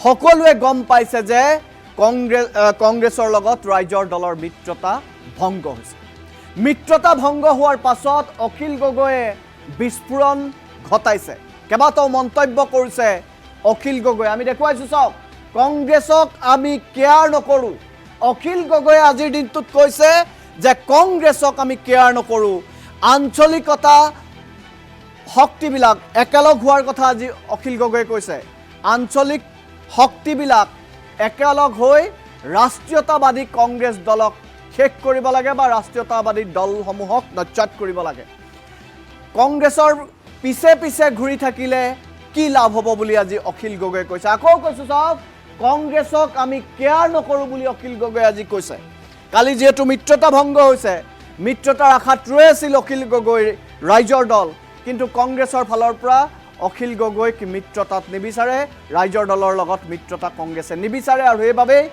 সকলোৱে গম পাইছে যে কংগ্ৰেছৰ লগত ৰাইজৰ দলৰ মিত্ৰতা ভংগ হৈছে। মিত্ৰতা ভংগ হোৱাৰ পাছত অখিল গগৈয়ে বিস্ফোৰণ ঘটাইছে, কেইবাটাও মন্তব্য কৰিছে অখিল গগৈ। আমি দেখুৱাইছোঁ চাওক, কংগ্ৰেছক আমি কেয়াৰ নকৰোঁ। অখিল গগৈয়ে আজিৰ দিনটোত কৈছে যে কংগ্ৰেছক আমি কেয়াৰ নকৰোঁ। আঞ্চলিকতা শক্তিবিলাক একেলগ হোৱাৰ কথা আজি অখিল গগৈয়ে কৈছে। আঞ্চলিক শক্তিবিলাক একেলগ হৈ ৰাষ্ট্ৰীয়তাবাদী কংগ্ৰেছ দলক শেষ কৰিব লাগে বা ৰাষ্ট্ৰীয়তাবাদী দলসমূহক নস্যাৎ কৰিব লাগে। কংগ্ৰেছৰ পিছে পিছে ঘূৰি থাকিলে কি লাভ হ'ব বুলি আজি অখিল গগৈয়ে কৈছে। আকৌ কৈছোঁ চাওক, কংগ্ৰেছক আমি কেয়াৰ নকৰোঁ বুলি অখিল গগৈয়ে আজি কৈছে। কালি যিহেতু মিত্ৰতা ভংগ হৈছে, মিত্ৰতাৰ আশাত ৰৈ আছিল অখিল গগৈৰ ৰাইজৰ দল, কিন্তু কংগ্ৰেছৰ ফালৰ পৰা অখিল গগৈক মিত্ৰতাত নিবিচাৰে, ৰাইজৰ দলৰ লগত মিত্ৰতা কংগ্ৰেছে নিবিচাৰে, আৰু সেইবাবেই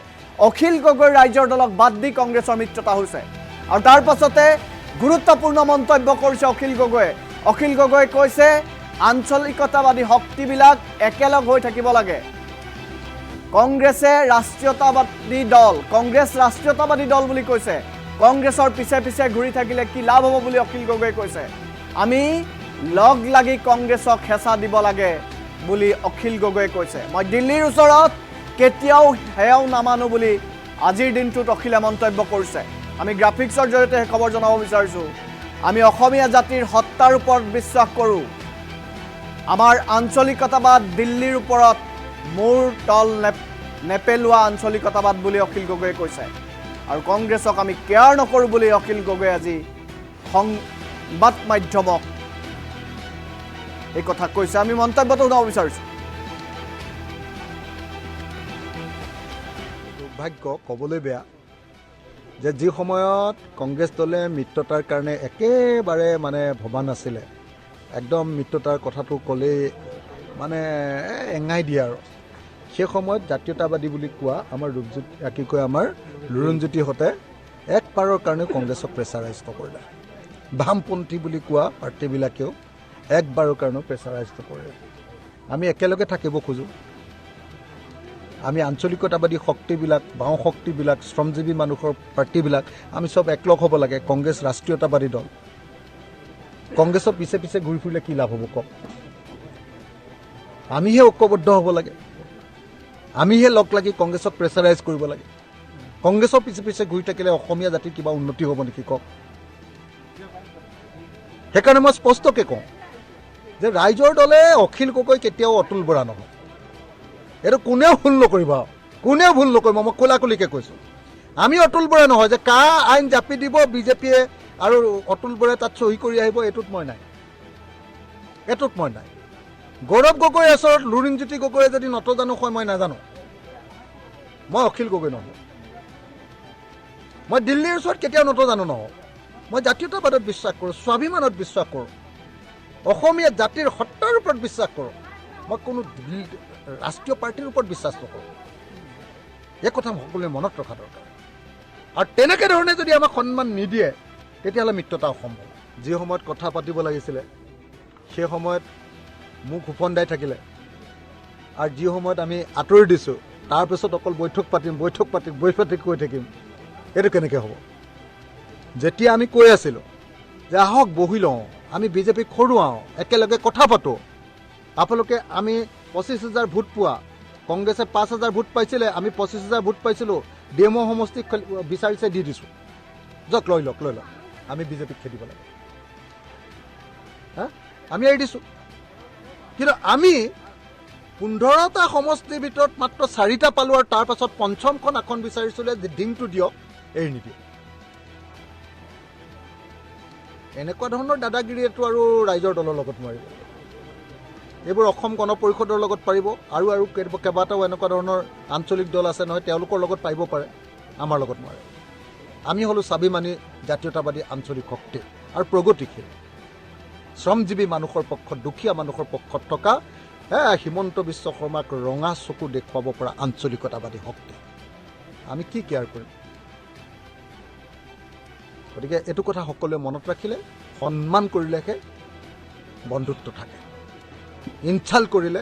অখিল গগৈৰ ৰাইজৰ দলক বাদ দি কংগ্ৰেছৰ মিত্ৰতা হৈছে। আৰু তাৰ পাছতে গুৰুত্বপূৰ্ণ মন্তব্য কৰিছে অখিল গগৈয়ে। অখিল গগৈয়ে কৈছে আঞ্চলিকতাবাদী শক্তিবিলাক একেলগ হৈ থাকিব লাগে। কংগ্ৰেছে ৰাষ্ট্ৰীয়তাবাদী দল, কংগ্ৰেছ ৰাষ্ট্ৰীয়তাবাদী দল বুলি কৈছে। কংগ্ৰেছৰ পিছে পিছে ঘূৰি থাকিলে কি লাভ হ'ব বুলি অখিল গগৈয়ে কৈছে। আমি লগ লাগি কংগ্ৰেছক হেঁচা দিব লাগে বুলি অখিল গগৈয়ে কৈছে। মই দিল্লীৰ ওচৰত কেতিয়াও সেয়াও নামানো বুলি আজিৰ দিনটোত অখিলে মন্তব্য কৰিছে। আমি গ্ৰাফিক্সৰ জৰিয়তে সেই খবৰ জনাব বিচাৰিছোঁ। আমি অসমীয়া জাতিৰ সত্তাৰ ওপৰত বিশ্বাস কৰোঁ। আমাৰ আঞ্চলিকতাবাদ দিল্লীৰ ওপৰত মূৰ তল নেপেলোৱা আঞ্চলিকতাবাদ বুলি অখিল গগৈয়ে কৈছে। আৰু কংগ্ৰেছক আমি কেয়াৰ নকৰোঁ বুলি অখিল গগৈয়ে আজি সংবাদ মাধ্যমক এই কথা কৈছে। আমি মন্তব্যটো শুনাব বিচাৰিছোঁ। দুৰ্ভাগ্য, ক'বলৈ বেয়া যে যি সময়ত কংগ্ৰেছ দলে মিত্ৰতাৰ কাৰণে একেবাৰে ভবা নাছিলে, একদম মিত্ৰতাৰ কথাটো ক'লেই এঙাই দিয়ে আৰু, সেই সময়ত জাতীয়তাবাদী বুলি কোৱা আমাৰ আমাৰ লুৰুণজ্যোতিহঁতে এক পাৰৰ কাৰণেও কংগ্ৰেছক প্ৰেছাৰাইজ নকৰিলে। বামপন্থী বুলি কোৱা পাৰ্টীবিলাকেও একবাৰৰ কাৰণেও প্ৰেছাৰাইজ নকৰে। আমি একেলগে থাকিব খোজোঁ। আমি আঞ্চলিকতাবাদী শক্তিবিলাক, বাওঁ শক্তিবিলাক, শ্ৰমজীৱী মানুহৰ পাৰ্টীবিলাক আমি চব একলগ হ'ব লাগে। কংগ্ৰেছ ৰাষ্ট্ৰীয়তাবাদী দল। কংগ্ৰেছৰ পিছে পিছে ঘূৰি ফুৰিলে কি লাভ হ'ব কওক? আমিহে ঐক্যবদ্ধ হ'ব লাগে। আমিহে লগ লাগি কংগ্ৰেছক প্ৰেছাৰাইজ কৰিব লাগে। কংগ্ৰেছৰ পিছে পিছে ঘূৰি থাকিলে অসমীয়া জাতিৰ কিবা উন্নতি হ'ব নেকি কওক? সেইকাৰণে মই স্পষ্টকৈ কওঁ যে ৰাইজৰ দলে অখিল গগৈ কেতিয়াও অতুল বৰা নহয়। এইটো কোনেও ভুল নকৰিব, কোনেও ভুল নকৰিব। মই কোলাকুলিকৈ কৈছোঁ, আমি অতুল বৰা নহয় যে কা আইন জাপি দিব বিজেপিয়ে আৰু অতুল বৰাই তাত চহী কৰি আহিব, এইটোত মই নাই। গৌৰৱ গগৈৰ ওচৰত লুৰিণজ্যোতি গগৈয়ে যদি নতজানো হয় মই নাজানো। মই অখিল গগৈ নহয়। মই দিল্লীৰ ওচৰত কেতিয়াও নতজানো নহওঁ। মই জাতীয়তাবাদত বিশ্বাস কৰোঁ, স্বাভিমানত বিশ্বাস কৰোঁ, অসমীয়া জাতিৰ সত্তাৰ ওপৰত বিশ্বাস কৰোঁ। মই কোনো ৰাষ্ট্ৰীয় পাৰ্টীৰ ওপৰত বিশ্বাস নকৰোঁ। এই কথা সকলোৱে মনত ৰখা দৰকাৰ। আৰু তেনেকৈ ধৰণে যদি আমাক সন্মান নিদিয়ে তেতিয়াহ'লে মিত্ৰতা অসম্ভৱ। যি সময়ত কথা পাতিব লাগিছিলে সেই সময়ত মোক হুফন্দাই থাকিলে, আৰু যি সময়ত আমি আঁতৰি দিছোঁ তাৰপিছত অকল বৈঠক পাতিম কৈ থাকিম, এইটো কেনেকৈ হ'ব? যেতিয়া আমি কৈ আছিলোঁ যে আহক বহি লওঁ, আমি বিজেপিক হৰুৱাওঁ, একেলগে কথা পাতোঁ, আপোনালোকে আমি 25,000 ভোট পোৱা, কংগ্ৰেছে 5,000 ভোট পাইছিলে, আমি 25,000 ভোট পাইছিলোঁ, ডিএমঅ সমষ্টিক বিচাৰিছে দি দিছোঁ, যাওক লৈ লওক, আমি বিজেপিক খেদিব লাগে, আমি এৰি দিছোঁ। কিন্তু আমি 15টা সমষ্টিৰ ভিতৰত মাত্ৰ 4টা পালোঁ, আৰু তাৰ পাছত 5খন আসন বিচাৰিছিলে যে ডিংটো দিয়ক, এৰি নিদিয়ে। এনেকুৱা ধৰণৰ দাদাগিৰিয়েতো আৰু ৰাইজৰ দলৰ লগত নোৱাৰিব। এইবোৰ অসম গণ পৰিষদৰ লগত পাৰিব, আৰু কেইবাটাও এনেকুৱা ধৰণৰ আঞ্চলিক দল আছে নহয়, তেওঁলোকৰ লগত পাৰিব পাৰে, আমাৰ লগত নোৱাৰে। আমি হ'লোঁ স্বাভিমানী জাতীয়তাবাদী আঞ্চলিক শক্তি আৰু প্ৰগতিশীল শ্ৰমজীৱী মানুহৰ পক্ষত, দুখীয়া মানুহৰ পক্ষত থকা হিমন্ত বিশ্ব শৰ্মাক ৰঙা চকু দেখুৱাব পৰা আঞ্চলিকতাবাদী শক্তি। আমি কি কেয়াৰ কৰিম? গতিকে এইটো কথা সকলোৱে মনত ৰাখিলে, সন্মান কৰিলেহে বন্ধুত্ব থাকে। ইনচাল্ট কৰিলে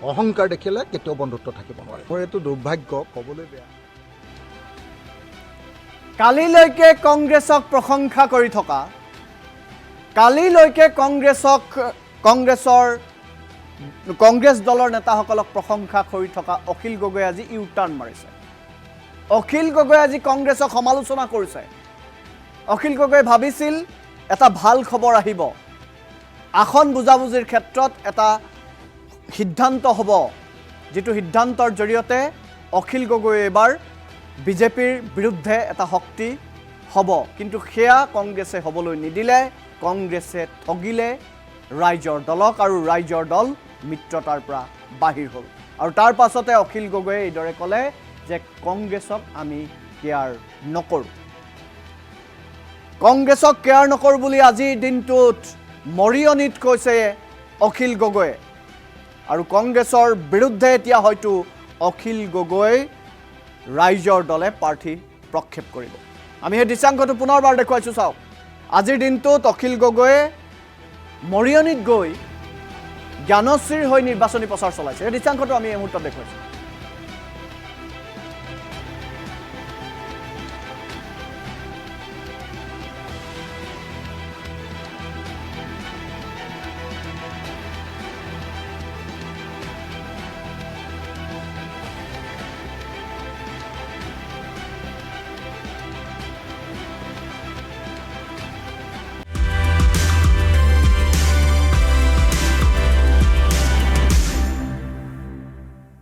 অহংকাৰ দেখিলে কেতিয়াও বন্ধুত্ব থাকিব নোৱাৰে। মোৰ এইটো দুৰ্ভাগ্য, ক'বলৈ বেয়া। কালিলৈকে কংগ্ৰেছক প্ৰশংসা কৰি থকা, কালিলৈকে কংগ্ৰেছ দলৰ নেতাসকলক প্ৰশংসা কৰি থকা অখিল গগৈ আজি ইউ টাৰ্ণ মাৰিছে। অখিল গগৈ আজি কংগ্ৰেছক সমালোচনা কৰিছে। অখিল গগৈ ভাবিছিল এটা ভাল খবৰ আহিব, আসন বুজাবুজিৰ ক্ষেত্ৰত এটা সিদ্ধান্ত হ'ব, যিটো সিদ্ধান্তৰ জৰিয়তে অখিল গগৈ এবাৰ বিজেপিৰ বিৰুদ্ধে এটা শক্তি হ'ব, কিন্তু সেয়া কংগ্ৰেছে হ'বলৈ নিদিলে। কংগ্ৰেছে ঠগিলে ৰাইজৰ দলক আৰু ৰাইজৰ দল মিত্ৰতাৰ পৰা বাহিৰ হ'ল। আৰু তাৰ পাছতে অখিল গগৈয়ে এইদৰে ক'লে যে কংগ্ৰেছক আমি কেয়াৰ নকৰোঁ। কংগ্ৰেছক কেয়াৰ নকৰোঁ বুলি আজিৰ দিনটোত মৰিয়নিত কৈছে অখিল গগৈয়ে। আৰু কংগ্ৰেছৰ বিৰুদ্ধে এতিয়া হয়তো অখিল গগৈ ৰাইজৰ দলে প্ৰাৰ্থী প্ৰক্ষেপ কৰিব। আমি সেই দৃশ্যাংশটো পুনৰবাৰ দেখুৱাইছোঁ, চাওক। আজিৰ দিনটোত অখিল গগৈয়ে মৰিয়নিত গৈ জ্ঞানশ্ৰীৰ হৈ নিৰ্বাচনী প্ৰচাৰ চলাইছে। এই দৃশ্যাংশটো আমি এই মুহূৰ্তত দেখুৱাইছোঁ।